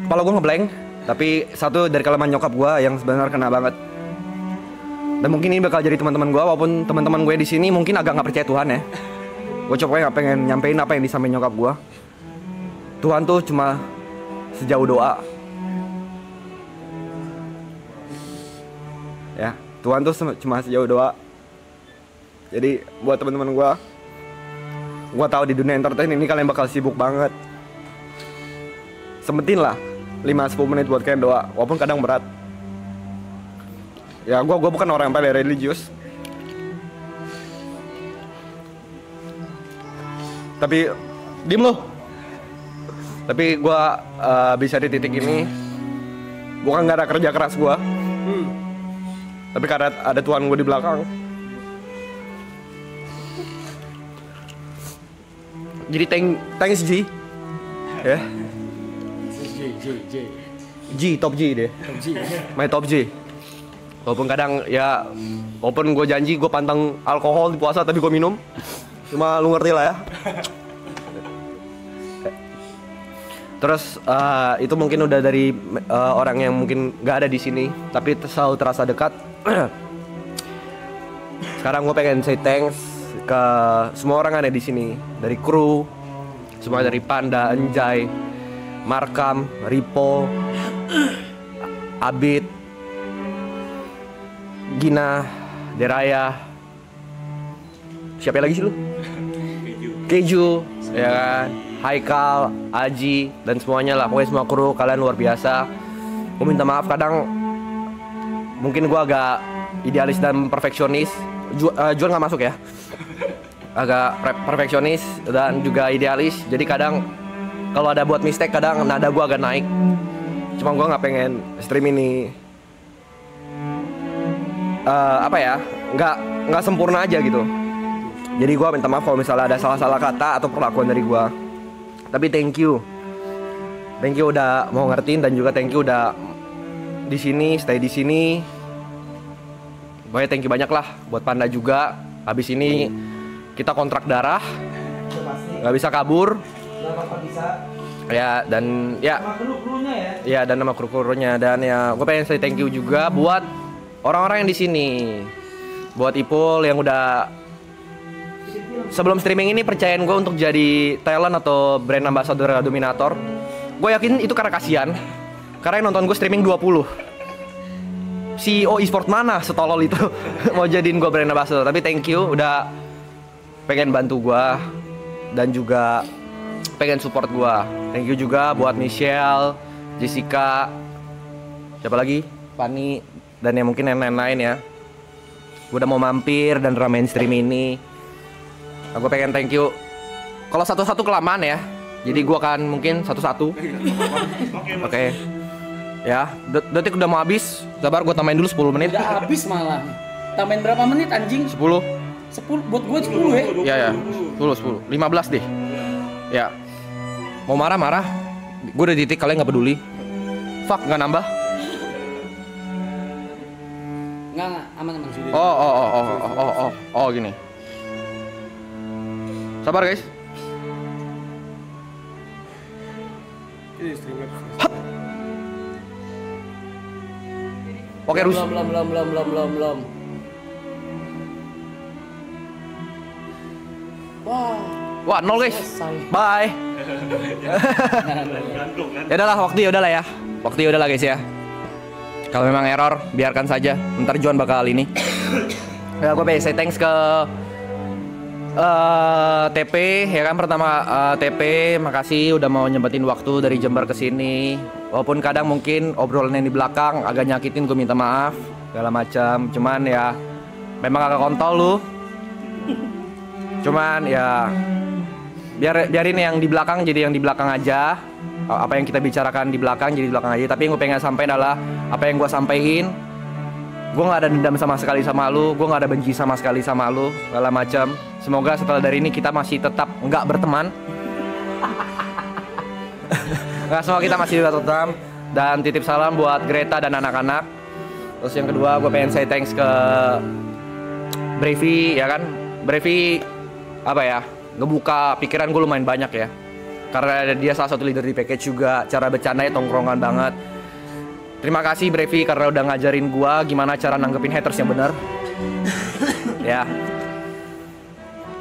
kepala gue ngeblank. Tapi satu dari kalimat nyokap gue yang sebenarnya kena banget. Dan mungkin ini bakal jadi teman-teman gue, walaupun teman-teman gue di sini mungkin agak nggak percaya Tuhan ya. Gue coba nggak pengen nyampein apa yang disampaikan nyokap gue. Tuhan tuh cuma sejauh doa. Ya, Tuhan tuh cuma sejauh doa. Jadi buat teman-teman gue tahu di dunia entertain ini kalian bakal sibuk banget. Sempetin lah 5-10 menit buat kalian doa, walaupun kadang berat. Ya gue bukan orang yang paling religius, tapi diem loh. Tapi gue bisa di titik ini bukan karena kerja keras gue, tapi karena ada Tuhan gue di belakang. Jadi thanks G, ya. G top G deh, my top G. Walaupun kadang ya, walaupun gue janji gue pantang alkohol di puasa tapi gue minum. Cuma lu ngerti lah ya. Terus itu mungkin udah dari orang yang mungkin nggak ada di sini, tapi selalu terasa dekat. Sekarang gue pengen say thanks ke semua orang yang ada di sini, dari kru, semua dari Panda, Enjay, Markam, Ripo, Abid, Gina, Deraya, siapa lagi sih lu? Keju, ya kan? Haikal, Aji, dan semuanya lah. Pokoknya semua kru, kalian luar biasa. Gue minta maaf kadang mungkin gue agak idealis dan perfeksionis. Juan gak masuk ya? Agak perfeksionis dan juga idealis. Jadi kadang kalau ada buat mistake kadang nada gue agak naik. Cuma gue gak pengen stream ini nggak sempurna aja gitu. Jadi gue minta maaf kalau misalnya ada salah-salah kata atau perlakuan dari gue. Tapi thank you udah mau ngertiin, dan juga thank you udah di sini, stay di sini. Pokoknya thank you banyak lah buat Panda juga. Habis ini kita kontrak darah, nggak bisa kabur. Ya dan ya. Nama kru-krunya ya. Ya dan nama kru-krunya, dan ya gue pengen say thank you juga buat orang-orang yang di sini. Buat Ipul yang udah sebelum streaming ini percayain gue untuk jadi talent atau brand ambassador Dominator. Gue yakin itu karena kasihan, karena yang nonton gue streaming 20. CEO e-sport mana setolol itu mau jadiin gue brand ambassador. Tapi thank you udah pengen bantu gue dan juga pengen support gue. Thank you juga buat Michelle, Jessica, siapa lagi? Fanny, dan yang mungkin yang lain-lain ya. Gue udah mau mampir dan ramein stream ini. Nah, gue pengen thank you. Kalau satu-satu kelamaan ya, jadi gue akan mungkin satu-satu. Oke. Ya, detik udah mau habis. Sabar, gue tambahin dulu 10 menit. Udah habis malah. Tambahin berapa menit anjing? 10. 10 buat gue 10 ya. Ya. 10. 15 deh. Ya. Mau marah-marah. Gue udah titik, kalian nggak peduli. Fuck, nggak nambah. Enggak, aman sudah. Oh, gini. Sabar guys. Oke, Rus. Belum. Wah, 0 guys. Selesai. Bye. Ya udahlah, waktu ya udahlah guys ya. Kalau memang error, biarkan saja. Ntar Juan bakal ini. Ya, gue pengen say thanks ke TP ya kan. Pertama TP, makasih udah mau nyempetin waktu dari Jember ke sini. Walaupun kadang mungkin obrolan yang di belakang agak nyakitin, gue minta maaf segala macam. Cuman ya memang agak kontol lu. Cuman ya biarin yang di belakang jadi yang di belakang aja. Apa yang kita bicarakan di belakang jadi di belakang aja. Tapi yang gue pengen sampaikan adalah apa yang gue sampaikan. Gue nggak ada dendam sama sekali sama lu, gue nggak ada benci sama sekali sama lu, segala macam. Semoga setelah dari ini kita masih tetap nggak berteman. Nggak, semua kita masih berteman. Dan titip salam buat Greta dan anak-anak. Terus yang kedua gue pengen say thanks ke Brevi ya kan. Brevi apa ya, ngebuka pikiran gue lumayan banyak ya. karena dia salah satu leader di package juga. Cara bercandanya tongkrongan banget. Terima kasih Brevi karena udah ngajarin gua gimana cara nanggepin haters yang benar. Ya.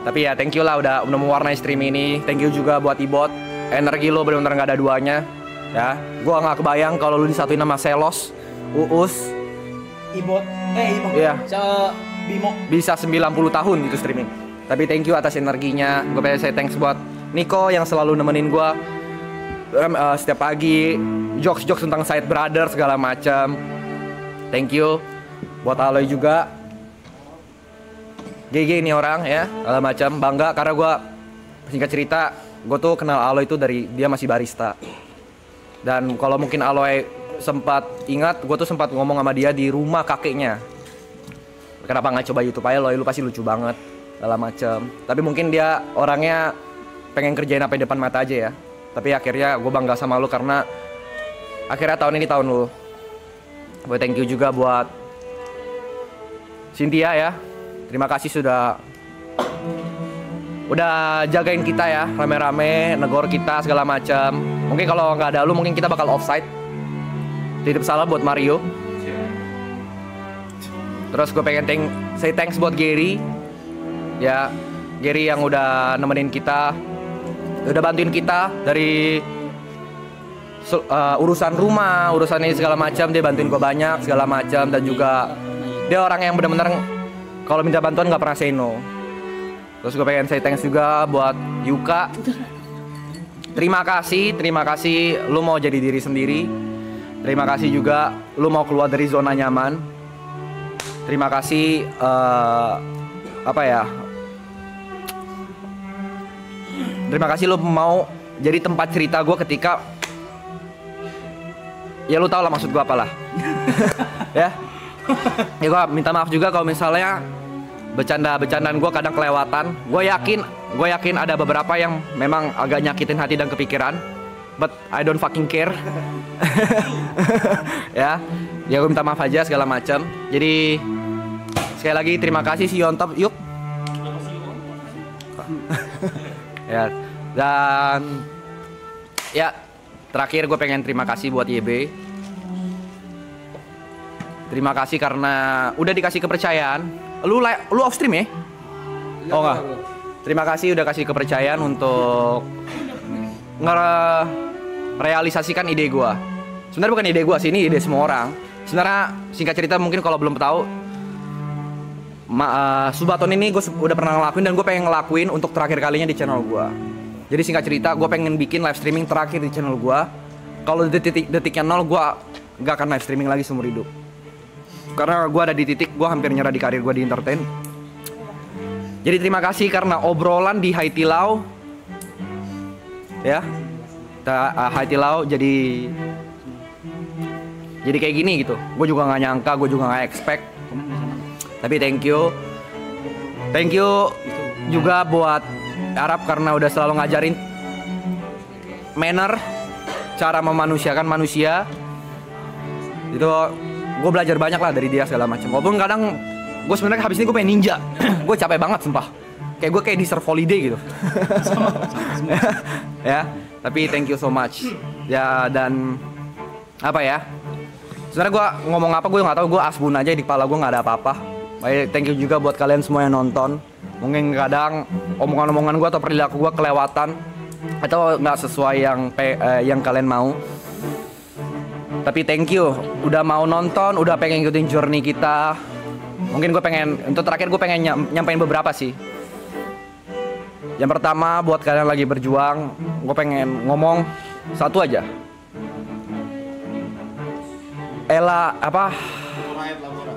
Tapi ya thank you lah udah mewarnai stream ini. Thank you juga buat Ibot. Energi lo benar-benar nggak ada duanya. Ya, gua nggak kebayang kalau lu disatuin sama Selos, Uus, Ibot. Ibot. Iya. Bimo. Bisa 90 tahun itu streaming. Tapi thank you atas energinya. Gue pengen say thanks buat Niko yang selalu nemenin gue setiap pagi, jokes tentang Side Brother segala macam. Thank you buat Aloy juga. GG ini orang ya, segala macam. Bangga karena gue singkat cerita, gue tuh kenal Aloy itu dari dia masih barista. Dan kalau mungkin Aloy sempat ingat, gue tuh sempat ngomong sama dia di rumah kakeknya. Kenapa nggak coba YouTube aja, Aloy, lu pasti lucu banget, segala macam. Tapi mungkin dia orangnya pengen kerjain apa di depan mata aja ya. Tapi akhirnya gue bangga sama lu karena akhirnya tahun ini tahun lu. Gue thank you juga buat Cynthia ya. Terima kasih udah jagain kita ya, rame-rame, negor kita segala macam. Mungkin kalau nggak ada lu, mungkin kita bakal offside. Titip salam buat Mario. Terus gue pengen say thanks buat Gary. Ya, Gary yang udah nemenin kita, udah bantuin kita dari urusan rumah, urusan ini segala macam. Dia bantuin gue banyak segala macam, dan juga dia orang yang benar-benar kalau minta bantuan nggak pernah say no. Terus gue pengen say thanks juga buat Yuka. Terima kasih lu mau jadi diri sendiri. Terima kasih juga lu mau keluar dari zona nyaman. Terima kasih terima kasih lu mau jadi tempat cerita gue ketika ya lu tau lah maksud gue apalah. Ya gue minta maaf juga kalau misalnya bercandaan gue kadang kelewatan. Gue yakin ada beberapa yang memang agak nyakitin hati dan kepikiran, but I don't fucking care. ya gue minta maaf aja segala macam. Jadi sekali lagi terima kasih si on top yuk. Ya, dan ya terakhir gue pengen terima kasih buat YB. Terima kasih karena udah dikasih kepercayaan. Lu off stream ya? Oh enggak. Terima kasih udah kasih kepercayaan untuk ngerealisasikan ide gue. Sebenarnya bukan ide gue sih, ini ide semua orang. Sebenarnya singkat cerita mungkin kalau belum tahu, Subaton ini gue udah pernah ngelakuin dan gue pengen ngelakuin untuk terakhir kalinya di channel gue. Jadi singkat cerita gue pengen bikin live streaming terakhir di channel gue. Kalau detiknya 0 gue gak akan live streaming lagi seumur hidup. Karena gue ada di titik gue hampir nyerah di karir gue di entertain. Jadi terima kasih karena obrolan di Haitilau ya, Haitilau jadi kayak gini gitu. Gue juga nggak nyangka, gue juga nggak expect. Tapi thank you juga buat Arab karena udah selalu ngajarin manner, cara memanusiakan manusia. Itu gue belajar banyak lah dari dia segala macam. Walaupun kadang gue sebenarnya habis ini gue pengen ninja. Gue capek banget sumpah. Kayak di surf holiday gitu. Ya, tapi thank you so much. Ya, dan apa ya? Sebenarnya gue ngomong apa gue nggak tahu. Gue asbun aja di kepala gue nggak ada apa-apa. Thank you juga buat kalian semua yang nonton. Mungkin kadang omongan-omongan gue atau perilaku gue kelewatan atau nggak sesuai yang kalian mau. Tapi thank you udah mau nonton, udah pengen ikutin journey kita. Mungkin gue pengen, untuk terakhir gue pengen nyampein beberapa sih. Yang pertama buat kalian lagi berjuang, gue pengen ngomong satu aja.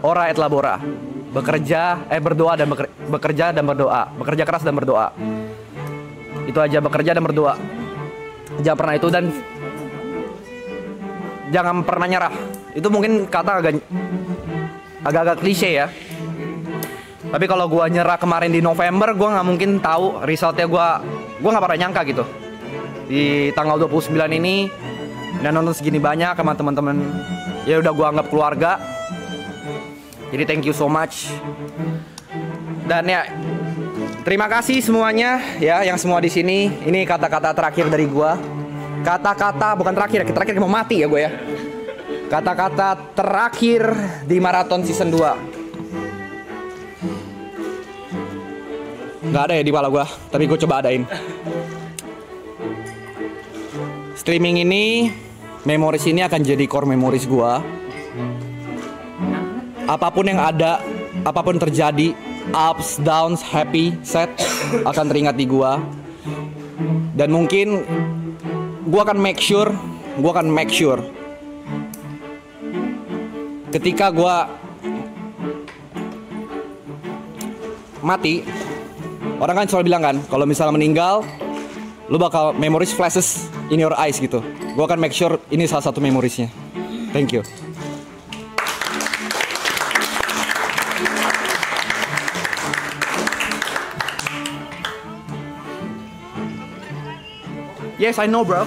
Ora et labora. Berdoa dan bekerja dan berdoa. Bekerja keras dan berdoa. Itu aja, bekerja dan berdoa. Jangan pernah itu, dan jangan pernah nyerah. Itu mungkin kata agak klise ya. Tapi kalau gue nyerah kemarin di November, gue nggak mungkin tahu resultnya. Gue nggak pernah nyangka gitu. Di tanggal 29 ini dan nonton segini banyak sama teman-teman. Ya udah gue anggap keluarga. Jadi thank you so much. Dan ya Terima kasih semuanya ya, yang semua di sini. Ini kata-kata terakhir dari gua. Kata-kata bukan terakhir, terakhir mau mati ya gue ya. Kata-kata terakhir di maraton season 2. Nggak ada ya di kepala gua, tapi gue coba adain. Streaming ini, memories ini akan jadi core memories gua. Apapun yang ada, apapun terjadi, ups, downs, happy, sad, akan teringat di gua. Dan mungkin gua akan make sure ketika gua mati, orang kan selalu bilang kan, kalau misalnya meninggal, lu bakal memories flashes in your eyes gitu. Gua akan make sure ini salah satu memoriesnya. Thank you. Yes, I know, bro.